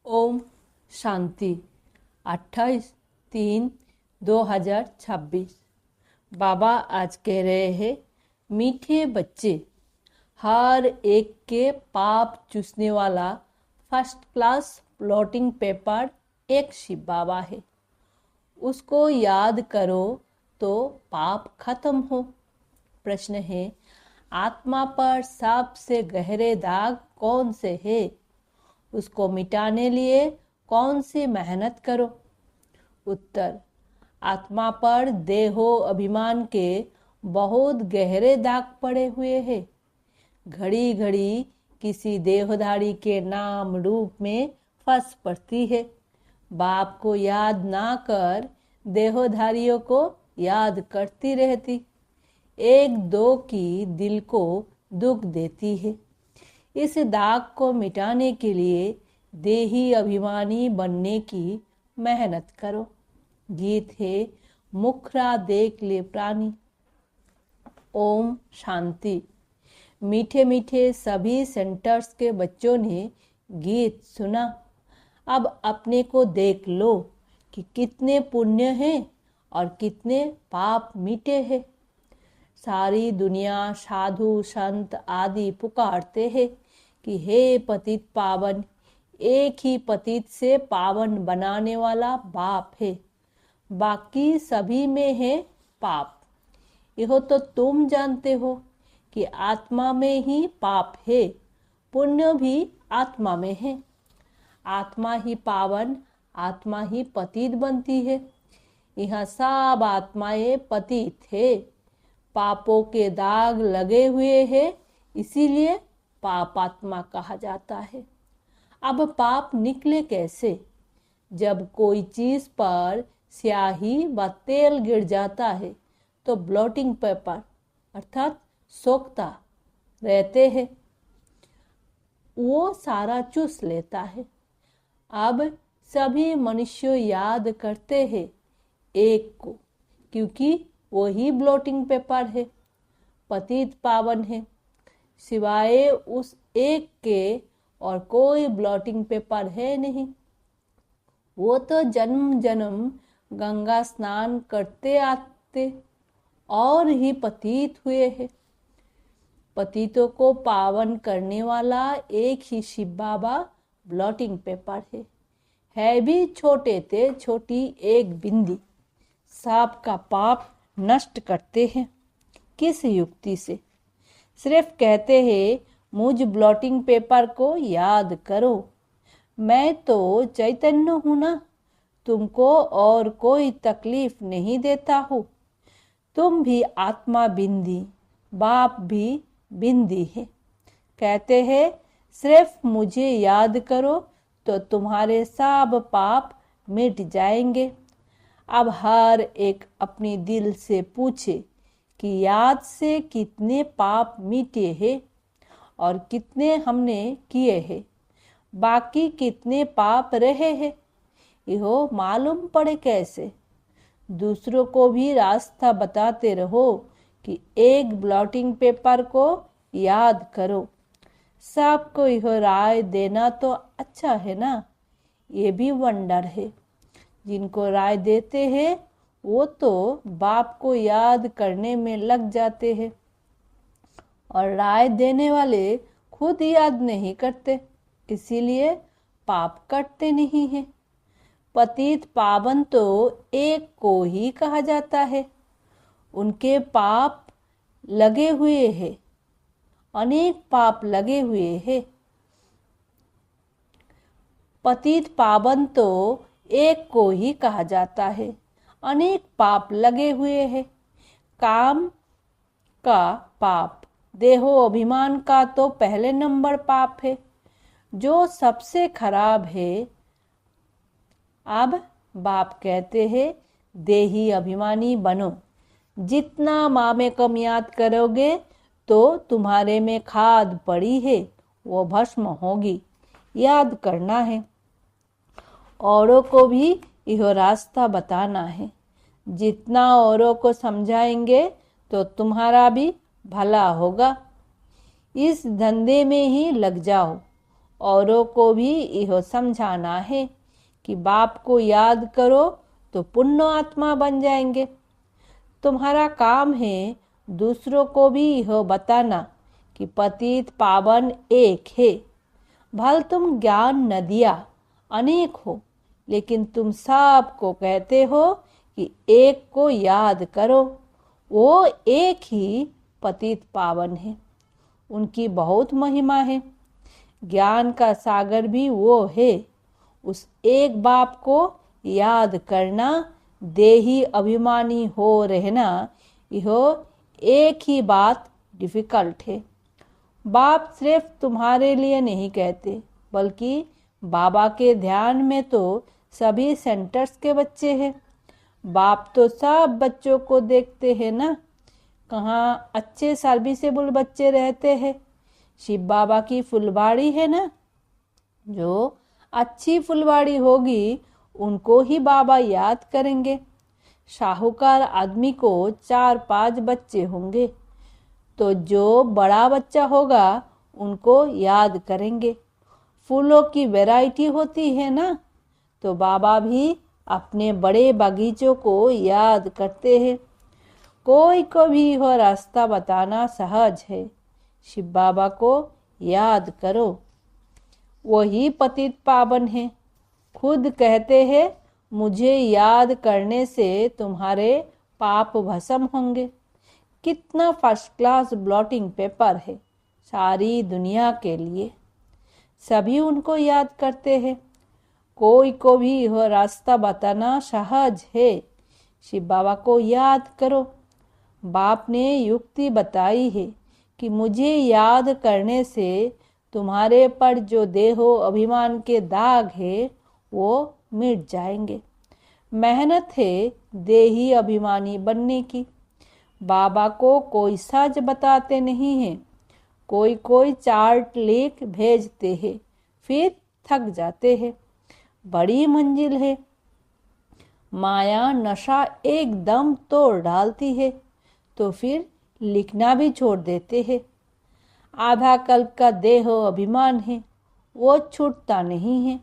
ओम शांति 28/3/2026। बाबा आज कह रहे हैं, मीठे बच्चे, हर एक के पाप चूसने वाला फर्स्ट क्लास ब्लॉटिंग पेपर एक शिव बाबा है। उसको याद करो तो पाप खत्म हो। प्रश्न है, आत्मा पर सबसे गहरे दाग कौन से है? उसको मिटाने लिए कौन सी मेहनत करो? उत्तर, आत्मा पर देहो अभिमान के बहुत गहरे दाग पड़े हुए हैं। घड़ी घड़ी किसी देहधारी के नाम रूप में फंस पड़ती है। बाप को याद ना कर देहधारियों को याद करती रहती। एक दो की दिल को दुख देती है। इस दाग को मिटाने के लिए देही अभिमानी बनने की मेहनत करो। गीत है, मुखरा देख ले प्राणी। ओम शांति। मीठे मीठे सभी सेंटर्स के बच्चों ने गीत सुना। अब अपने को देख लो कि कितने पुण्य हैं और कितने पाप मीटे हैं। सारी दुनिया साधु संत आदि पुकारते हैं कि हे पतित पावन। एक ही पतित से पावन बनाने वाला बाप है, बाकी सभी में है पाप। यह तो तुम जानते हो कि आत्मा में ही पाप है, पुण्य भी आत्मा में है। आत्मा ही पावन, आत्मा ही पतित बनती है। यह सब आत्माएं पतित है। पापों के दाग लगे हुए हैं, इसीलिए पाप आत्मा कहा जाता है। अब पाप निकले कैसे? जब कोई चीज पर स्याही व तेल गिर जाता है तो ब्लॉटिंग पेपर अर्थात सोखता रहते हैं, वो सारा चूस लेता है। अब सभी मनुष्य याद करते हैं एक को, क्योंकि वो ही ब्लॉटिंग पेपर है, पतित पावन है। सिवाय उस एक के और कोई ब्लॉटिंग पेपर है नहीं। वो तो जन्म जन्म गंगा स्नान करते आते और ही पतित हुए हैं। पतितों को पावन करने वाला एक ही शिव बाबा ब्लॉटिंग पेपर है भी छोटे थे छोटी एक बिंदी। सांप का पाप नष्ट करते हैं। किस युक्ति से? सिर्फ कहते हैं मुझ ब्लॉटिंग पेपर को याद करो। मैं तो चैतन्य हूं ना, तुमको और कोई तकलीफ नहीं देता हूँ। तुम भी आत्मा बिंदी, बाप भी बिंदी है। कहते हैं सिर्फ मुझे याद करो तो तुम्हारे सब पाप मिट जाएंगे। अब हर एक अपने दिल से पूछे कि याद से कितने पाप मिटे हैं और कितने हमने किए हैं, बाकी कितने पाप रहे हैं। यह मालूम पड़े कैसे? दूसरों को भी रास्ता बताते रहो कि एक ब्लॉटिंग पेपर को याद करो। सबको यह राय देना तो अच्छा है ना। ये भी वंडर है। जिनको राय देते हैं वो तो बाप को याद करने में लग जाते हैं और राय देने वाले खुद याद नहीं करते, इसीलिए पाप कटते नहीं हैं। पतित पावन तो एक को ही कहा जाता है। उनके पाप लगे हुए हैं, अनेक पाप लगे हुए हैं। पतित पावन तो एक को ही कहा जाता है, अनेक पाप लगे हुए हैं। काम का पाप, देहो अभिमान का तो पहले नंबर पाप है, जो सबसे खराब है। अब बाप कहते हैं देही अभिमानी बनो। जितना मामे कम याद करोगे तो तुम्हारे में खाद पड़ी है वो भस्म होगी। याद करना है। औरों को भी यह रास्ता बताना है। जितना औरों को समझाएंगे तो तुम्हारा भी भला होगा। इस धंधे में ही लग जाओ औरों को भी यह समझाना है कि बाप को याद करो तो पुण्य आत्मा बन जाएंगे। तुम्हारा काम है दूसरों को भी यह बताना कि पतित पावन एक है। भल तुम ज्ञान नदियाँ अनेक हो, लेकिन तुम सबको कहते हो कि एक को याद करो। वो एक ही पतित पावन है, उनकी बहुत महिमा है। ज्ञान का सागर भी वो है। उस एक बाप को याद करना, देही अभिमानी हो रहना, यह एक ही बात डिफिकल्ट है। बाप सिर्फ तुम्हारे लिए नहीं कहते, बल्कि बाबा के ध्यान में तो सभी सेंटर्स के बच्चे हैं। बाप तो सब बच्चों को देखते हैं ना। कहाँ अच्छे सर्विसेबल बच्चे रहते हैं। शिव बाबा की फुलवाड़ी है ना, जो अच्छी फुलवाड़ी होगी उनको ही बाबा याद करेंगे। शाहूकार आदमी को 4-5 बच्चे होंगे, तो जो बड़ा बच्चा होगा उनको याद करेंगे। फूलों की वैरायटी होती है ना, तो बाबा भी अपने बड़े बगीचों को याद करते हैं। कोई को भी वह रास्ता बताना सहज है। शिव बाबा को याद करो, वही पतित पावन है। खुद कहते हैं मुझे याद करने से तुम्हारे पाप भस्म होंगे। कितना फर्स्ट क्लास ब्लॉटिंग पेपर है सारी दुनिया के लिए। सभी उनको याद करते हैं। कोई को भी यह रास्ता बताना सहज है। शिव बाबा को याद करो। बाप ने युक्ति बताई है कि मुझे याद करने से तुम्हारे पर जो देहो अभिमान के दाग है वो मिट जाएंगे। मेहनत है देही अभिमानी बनने की। बाबा को कोई सच बताते नहीं हैं। कोई कोई चार्ट लिख भेजते हैं, फिर थक जाते हैं। बड़ी मंजिल है। माया नशा एकदम तोड़ डालती है, तो फिर लिखना भी छोड़ देते हैं। आधा कल्प का देहो अभिमान है, वो छूटता नहीं है।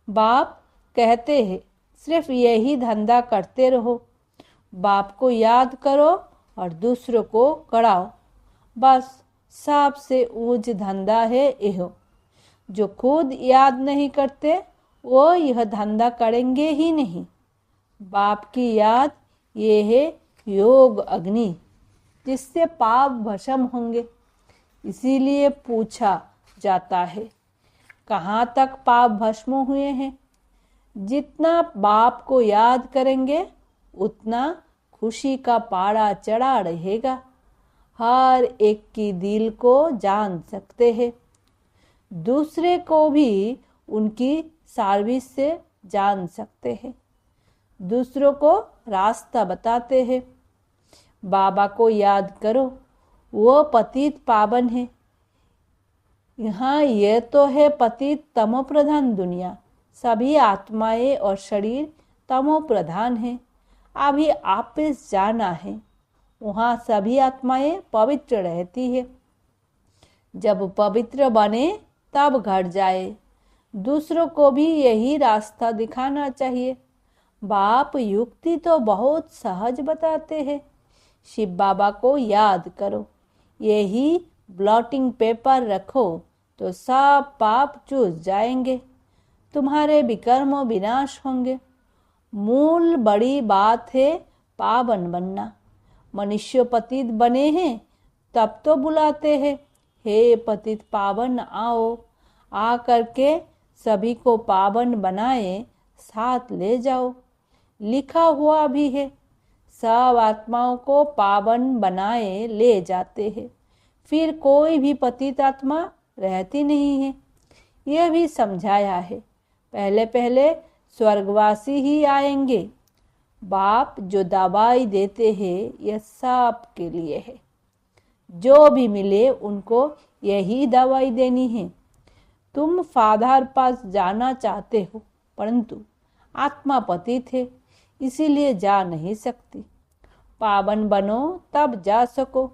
बाप कहते हैं सिर्फ यही धंधा करते रहो। बाप को याद करो और दूसरों को कराओ। बस सबसे ऊंच धंधा है यह। जो खुद याद नहीं करते वो यह धंधा करेंगे ही नहीं। बाप की याद ये है योग अग्नि, जिससे पाप भस्म होंगे। इसीलिए पूछा जाता है कहाँ तक पाप भस्म हुए हैं। जितना बाप को याद करेंगे उतना खुशी का पारा चढ़ा रहेगा। हर एक की दिल को जान सकते हैं। दूसरे को भी उनकी सर्विस से जान सकते हैं। दूसरों को रास्ता बताते हैं। बाबा को याद करो, वो पतित पावन है। यहाँ यह तो है पतित तमो प्रधान दुनिया। सभी आत्माएं और शरीर तमो प्रधान है। अभी वापस जाना है। वहाँ सभी आत्माएं पवित्र रहती है। जब पवित्र बने तब घर जाए। दूसरों को भी यही रास्ता दिखाना चाहिए। बाप युक्ति तो बहुत सहज बताते हैं। शिव बाबा को याद करो। यही ब्लॉटिंग पेपर रखो तो सब पाप चूस जाएंगे। तुम्हारे विकर्म विनाश होंगे। मूल बड़ी बात है पावन बनना। मनुष्य पतित बने हैं तब तो बुलाते हैं, हे पतित पावन आओ। आ करके सभी को पावन बनाए, साथ ले जाओ। लिखा हुआ भी है, सब आत्माओं को पावन बनाए ले जाते हैं। फिर कोई भी पतित आत्मा रहती नहीं है। यह भी समझाया है। पहले पहले स्वर्गवासी ही आएंगे। बाप जो दवाई देते हैं यह सब के लिए है। जो भी मिले उनको यही दवाई देनी है। तुम फादर पास जाना चाहते हो, परंतु आत्मा पतित है, इसीलिए जा नहीं सकती। पावन बनो तब जा सको।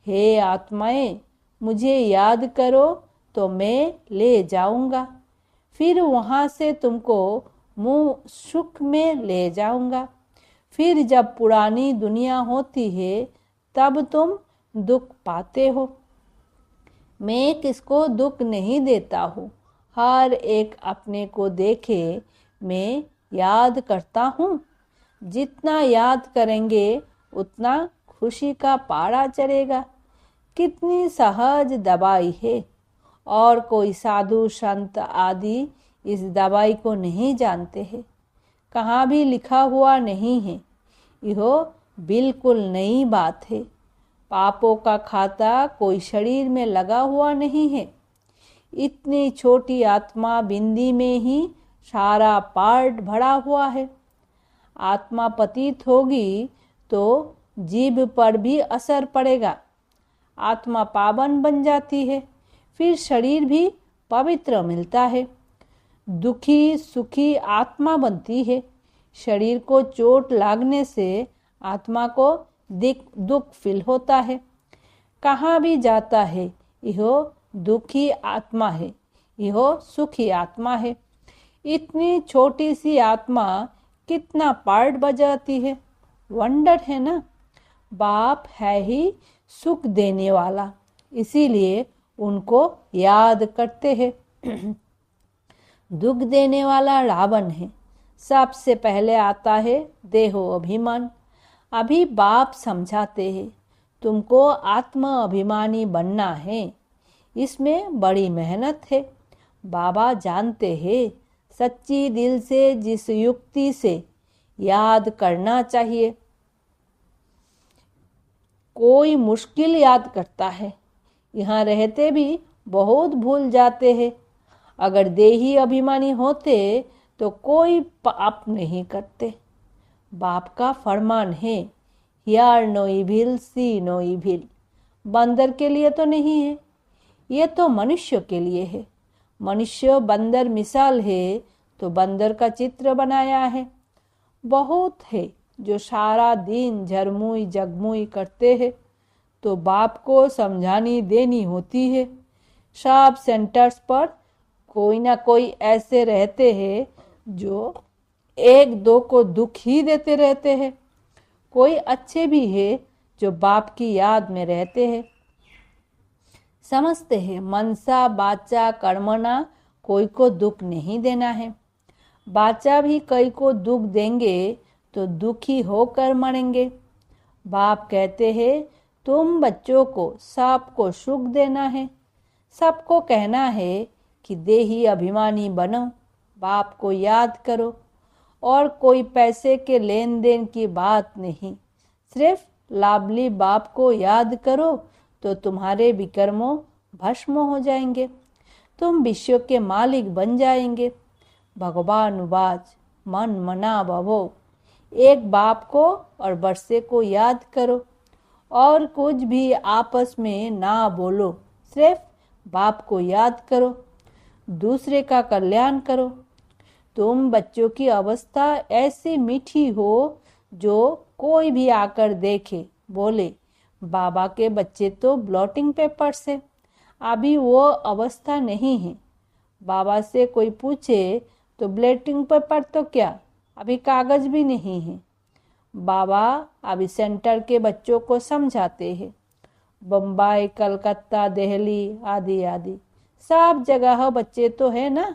हे आत्माएं, मुझे याद करो तो मैं ले जाऊंगा, फिर वहां से तुमको मुंह सुख में ले जाऊंगा। फिर जब पुरानी दुनिया होती है तब तुम दुख पाते हो। मैं किसको दुख नहीं देता हूँ, हर एक अपने को देखे मैं याद करता हूँ। जितना याद करेंगे उतना खुशी का पारा चढ़ेगा। कितनी सहज दवाई है, और कोई साधु संत आदि इस दवाई को नहीं जानते हैं। कहाँ भी लिखा हुआ नहीं है। यह बिल्कुल नई बात है। पापों का खाता कोई शरीर में लगा हुआ नहीं है। इतनी छोटी आत्मा बिंदी में ही सारा पार्ट भरा हुआ है। आत्मा पतित होगी तो जीभ पर भी असर पड़ेगा। आत्मा पावन बन जाती है, फिर शरीर भी पवित्र मिलता है। दुखी सुखी आत्मा बनती है। शरीर को चोट लागने से आत्मा को दुख फील होता है। कहाँ भी जाता है यह दुखी आत्मा है, यह सुखी आत्मा है। इतनी छोटी सी आत्मा कितना पार्ट बजाती है। वंडर है ना। बाप है ही सुख देने वाला, इसीलिए उनको याद करते हैं। दुख देने वाला रावण है। सबसे पहले आता है देहो अभिमान। अभी बाप समझाते हैं तुमको आत्म अभिमानी बनना है। इसमें बड़ी मेहनत है। बाबा जानते हैं सच्ची दिल से जिस युक्ति से याद करना चाहिए। कोई मुश्किल याद करता है, यहाँ रहते भी बहुत भूल जाते हैं। अगर देही अभिमानी होते तो कोई पाप नहीं करते। बाप का फरमान है, hear no evil see no evil. बंदर के लिए तो नहीं है, ये तो मनुष्य के लिए है। मनुष्य बंदर मिसाल है तो बंदर का चित्र बनाया है। बहुत है जो सारा दिन झरमुई जगमुई करते हैं, तो बाप को समझानी देनी होती है। सब सेंटर्स पर कोई ना कोई ऐसे रहते हैं जो एक दो को दुख ही देते रहते हैं। कोई अच्छे भी है जो बाप की याद में रहते हैं। समझते हैं मनसा बाचा कर्मना कोई को दुख नहीं देना है। बाचा भी कई को दुख देंगे तो दुखी होकर मरेंगे। बाप कहते हैं तुम बच्चों को सबको सुख देना है। सबको कहना है कि देही अभिमानी बनो, बाप को याद करो। और कोई पैसे के लेन देन की बात नहीं, सिर्फ लाभली बाप को याद करो तो तुम्हारे विकर्मों भस्म हो जाएंगे। तुम विश्व के मालिक बन जाएंगे। भगवान वाज मन मना भवो। एक बाप को और वर्षे को याद करो और कुछ भी आपस में ना बोलो, सिर्फ बाप को याद करो, दूसरे का कल्याण करो। तुम बच्चों की अवस्था ऐसी मीठी हो जो कोई भी आकर देखे बोले बाबा के बच्चे तो ब्लॉटिंग पेपर से। अभी वो अवस्था नहीं है। बाबा से कोई पूछे तो ब्लॉटिंग पेपर तो क्या, अभी कागज भी नहीं है। बाबा अभी सेंटर के बच्चों को समझाते हैं। बम्बई कलकत्ता दिल्ली आदि आदि सब जगह बच्चे तो है ना।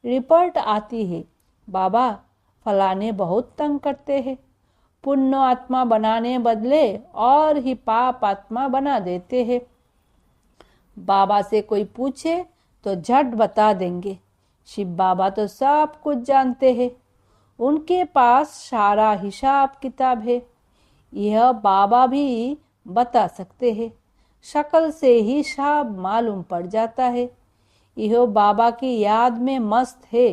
रिपोर्ट आती है बाबा फलाने बहुत तंग करते हैं, पुण्य आत्मा बनाने बदले और ही पाप आत्मा बना देते हैं। बाबा से कोई पूछे तो झट बता देंगे। शिव बाबा तो सब कुछ जानते हैं, उनके पास सारा हिसाब किताब है। यह बाबा भी बता सकते हैं, शक्ल से ही सब मालूम पड़ जाता है। यह बाबा की याद में मस्त है।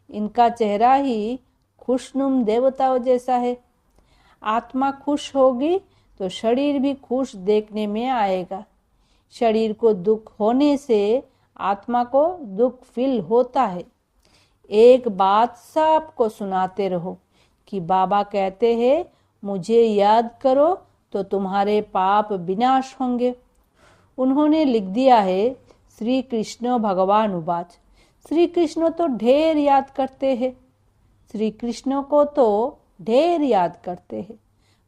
इनका चेहरा ही खुशनुम देवताओं जैसा है। आत्मा खुश होगी तो शरीर भी खुश देखने में आएगा। शरीर को दुख होने से आत्मा को दुख फील होता है। एक बात सबको सुनाते रहो कि बाबा कहते हैं मुझे याद करो तो तुम्हारे पाप विनाश होंगे। उन्होंने लिख दिया है श्री कृष्ण भगवान उवाच। श्री कृष्ण तो ढेर याद करते हैं, श्री कृष्ण को तो ढेर याद करते हैं,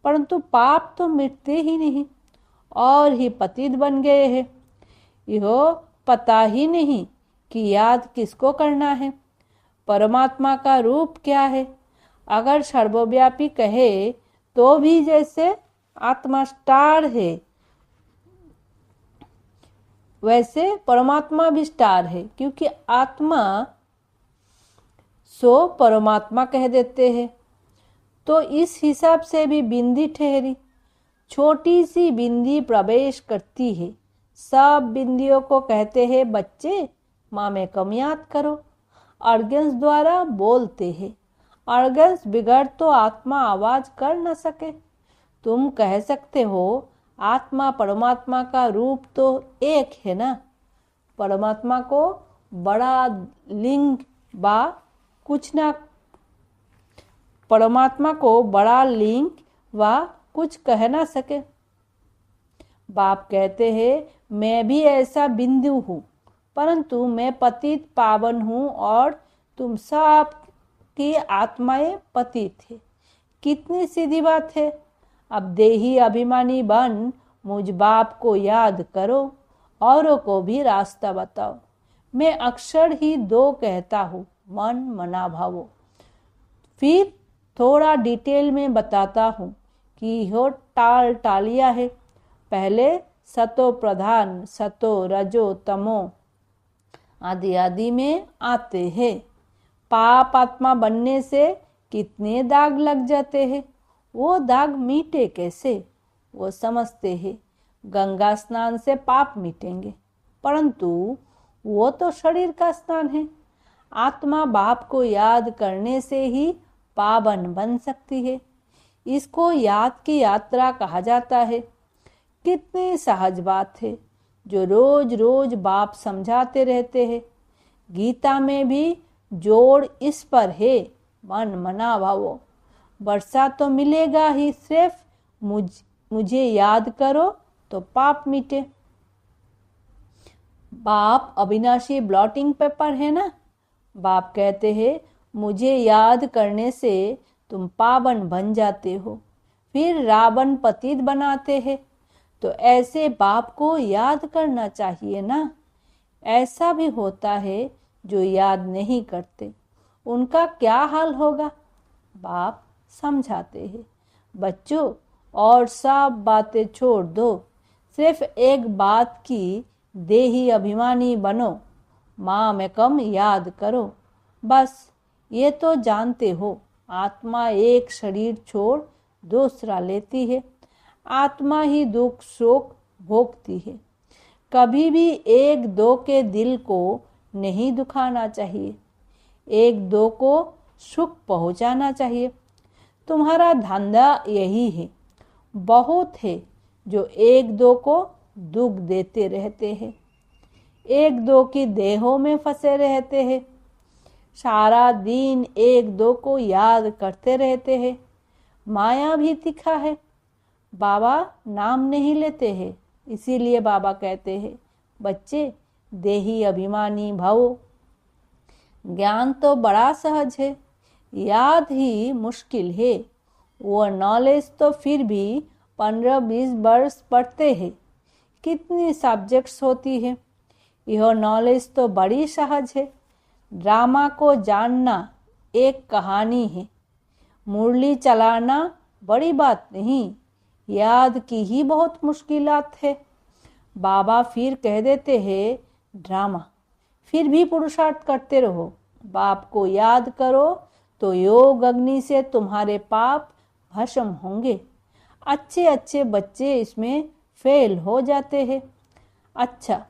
परंतु पाप तो मिटते ही नहीं और ही पतित बन गए हैं। यह पता ही नहीं कि याद किसको करना है, परमात्मा का रूप क्या है। अगर सर्वव्यापी कहे तो भी जैसे आत्मा स्टार है, वैसे परमात्मा भी स्टार है, क्योंकि आत्मा सो परमात्मा कह देते हैं। तो इस हिसाब से भी बिंदी ठहरी। छोटी सी बिंदी प्रवेश करती है, सब बिंदियों को कहते हैं बच्चे माँ में कम याद करो। ऑर्गन्स द्वारा बोलते हैं, ऑर्गन्स बिगड़ तो आत्मा आवाज कर न सके। तुम कह सकते हो आत्मा परमात्मा का रूप तो एक है ना। परमात्मा को बड़ा लिंग बा कुछ ना, परमात्मा को बड़ा लिंग व कुछ कह ना सके। बाप कहते हैं मैं भी ऐसा बिंदु हूँ, परंतु मैं पतित पावन हूँ और तुम सब की आत्माएं पतित है। कितनी सीधी बात है। अब देही अभिमानी बन मुझ बाप को याद करो, औरों को भी रास्ता बताओ। मैं अक्षर ही दो कहता हूँ, मन मना भावो। फिर थोड़ा डिटेल में बताता हूँ कि यह टाल टालिया है। पहले सतो प्रधान, सतो रजो तमो आदि आदि में आते हैं। पाप आत्मा बनने से कितने दाग लग जाते हैं, वो दाग मीटे कैसे, वो समझते हैं गंगा स्नान से पाप मिटेंगे, परंतु वो तो शरीर का स्नान है। आत्मा बाप को याद करने से ही पावन बन सकती है। इसको याद की यात्रा कहा जाता है। कितनी सहज बात है जो रोज रोज बाप समझाते रहते हैं। गीता में भी जोड़ इस पर है, मन मना भावो। वर्षा तो मिलेगा ही, सिर्फ मुझे याद करो तो पाप मिटे। बाप अविनाशी ब्लॉटिंग पेपर है ना। बाप कहते हैं मुझे याद करने से तुम पावन बन जाते हो। फिर रावण पतित बनाते हैं, तो ऐसे बाप को याद करना चाहिए ना। ऐसा भी होता है जो याद नहीं करते, उनका क्या हाल होगा। बाप समझाते हैं बच्चों और सब बातें छोड़ दो, सिर्फ एक बात की देही अभिमानी बनो, माँ में कम याद करो। बस ये तो जानते हो आत्मा एक शरीर छोड़ दूसरा लेती है, आत्मा ही दुख शोक भोगती है। कभी भी एक दो के दिल को नहीं दुखाना चाहिए, एक दो को सुख पहुंचाना चाहिए। तुम्हारा धंधा यही है। बहुत है जो एक दो को दुख देते रहते हैं, एक दो की देहों में फंसे रहते हैं, सारा दिन एक दो को याद करते रहते हैं। माया भी तीखा है। बाबा नाम नहीं लेते हैं, इसीलिए बाबा कहते हैं बच्चे देही अभिमानी भवो। ज्ञान तो बड़ा सहज है, याद ही मुश्किल है। वो नॉलेज तो फिर भी 15-20 वर्ष पढ़ते हैं। कितनी सब्जेक्ट्स होती है, यह नॉलेज तो बड़ी सहज है। ड्रामा को जानना एक कहानी है, मुरली चलाना बड़ी बात नहीं, याद की ही बहुत मुश्किलात है। बाबा फिर कह देते हैं ड्रामा, फिर भी पुरुषार्थ करते रहो। बाप को याद करो तो योग अग्नि से तुम्हारे पाप भस्म होंगे। अच्छे अच्छे बच्चे इसमें फेल हो जाते हैं। अच्छा,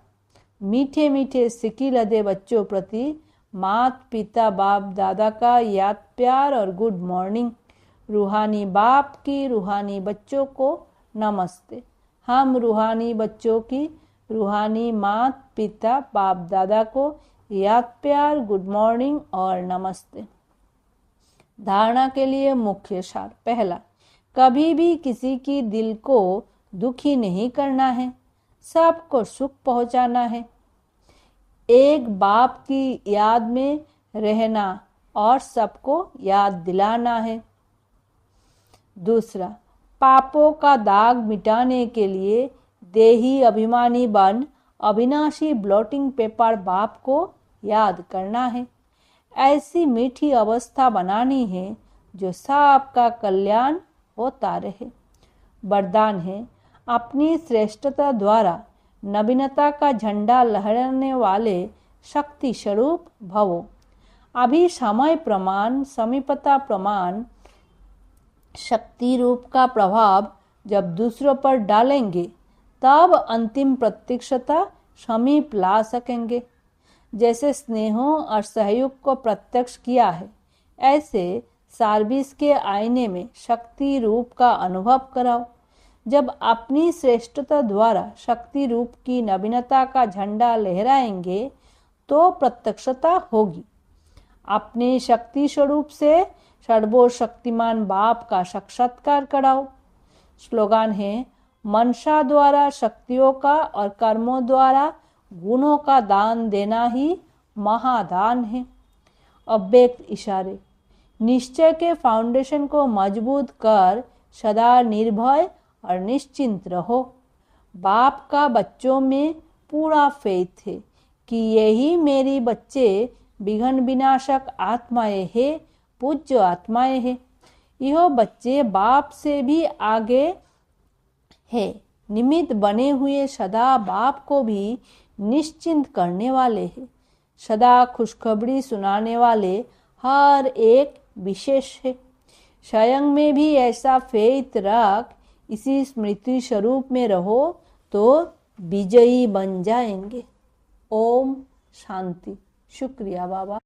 मीठे मीठे सिकी लदे बच्चों प्रति मात पिता बाप दादा का याद प्यार और गुड मॉर्निंग। रूहानी बाप की रूहानी बच्चों को नमस्ते। हम रूहानी बच्चों की रूहानी मात पिता बाप दादा को याद प्यार गुड मॉर्निंग और नमस्ते। धारणा के लिए मुख्य सार। पहला, कभी भी किसी की दिल को दुखी नहीं करना है, सबको सुख पहुंचाना है। एक बाप की याद में रहना और सबको याद दिलाना है। दूसरा, पापों का दाग मिटाने के लिए देही अभिमानी बन अविनाशी ब्लॉटिंग पेपर बाप को याद करना है। ऐसी मीठी अवस्था बनानी है जो सबका कल्याण होता रहे। वरदान है, अपनी श्रेष्ठता द्वारा नवीनता का झंडा लहराने वाले शक्ति स्वरूप भवो। अभी समय प्रमाण, समीपता प्रमाण, शक्ति रूप का प्रभाव जब दूसरों पर डालेंगे तब अंतिम प्रत्यक्षता समीप ला सकेंगे। जैसे स्नेहों और सहयोग को प्रत्यक्ष किया है, ऐसे सर्विस के आईने में शक्ति रूप का अनुभव कराओ। जब अपनी श्रेष्ठता द्वारा शक्ति रूप की नवीनता का झंडा लहराएंगे तो प्रत्यक्षता होगी। अपने शक्ति स्वरूप से सर्वशक्तिमान बाप का साक्षात्कार कराओ। स्लोगान है, मनसा द्वारा शक्तियों का और कर्मों द्वारा गुणों का दान देना ही महादान है। अव्यक्त इशारे, निश्चय के फाउंडेशन को मजबूत कर सदा निर्भय और निश्चिंत रहो। बाप का बच्चों में पूरा फेथ है कि यही मेरी बच्चे विघ्न विनाशक आत्माएं हैं, पूज्य आत्माएं हैं। यह बच्चे बाप से भी आगे है, निमित्त बने हुए सदा बाप को भी निश्चिंत करने वाले हैं। सदा खुशखबरी सुनाने वाले हर एक विशेष है। स्वयं में भी ऐसा फेथ रख इसी स्मृति स्वरूप में रहो तो विजयी बन जाएंगे। ओम शांति। शुक्रिया बाबा।